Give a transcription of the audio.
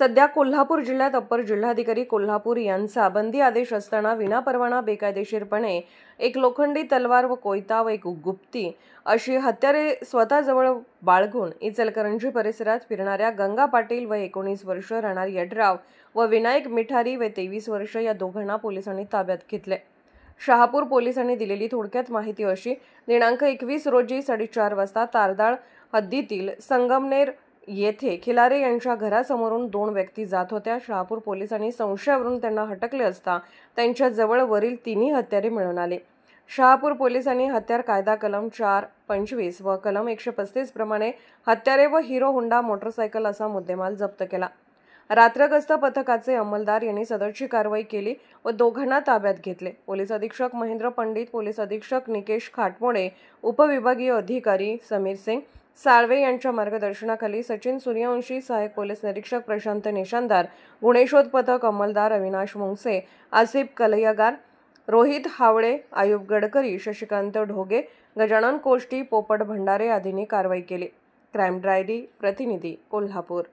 सध्या कोल्हापूर जिल्ह्यात अप्पर जिल्हाधिकारी कोल्हापूर यांचा बंदी आदेश असताना विनापरवाना बेकायदेशीरपणे एक लोखंडी तलवार व कोयता व एक गुप्ती अशी हत्यारे स्वतःजवळ बाळगून इचलकरंजी परिसरात फिरणाऱ्या गंगा पाटील व 19 वर्ष, राहणार यड्राव व विनायक मिठारी व 23 वर्ष या दोघांना पोलिसांनी ताब्यात घेतले। शहापूर पोलिसांनी दिलेली थोडक्यात माहिती अशी, दिनांक 21 रोजी 4:30 वाजता तारदाळ हद्दीतील संगमनेर येथे खिलारे यांच्या घरासमोरून 2 व्यक्ती जात होत्या। शहापूर पोलिसांनी संशयावरून त्यांना हटकले असता त्यांच्या जवळ वरील तिन्ही हत्यारे मिळून आले। शहापूर पोलिसांनी हत्यार कायदा कलम 425 व कलम 135 प्रमाणे हत्यारे व हिरो होंडा मोटरसायकल असा मुद्देमाल जप्त केला। रात्रगस्त पथकाचे अंमलदार यांनी सदरची कारवाई केली व दोघांना ताब्यात घेतले। पोलीस अधीक्षक महेंद्र पंडित, पोलीस अधीक्षक निकेश खाटमोडे, उपविभागीय अधिकारी समीर सिंग साळवे यांच्या मार्गदर्शनाखाली सचिन सूर्यवंशी, सहाय्यक पोलीस निरीक्षक प्रशांत निशानदार, गुन्हे शोध पथक अंमलदार अविनाश मुंगसे, आसिफ कलयगार, रोहित हावळे, आयुब गडकरी, शशिकांत ढोगे, गजानन कोष्टी, पोपट भंडारे आदींनी कारवाई केली। क्राईम डायरी प्रतिनिधी कोल्हापूर।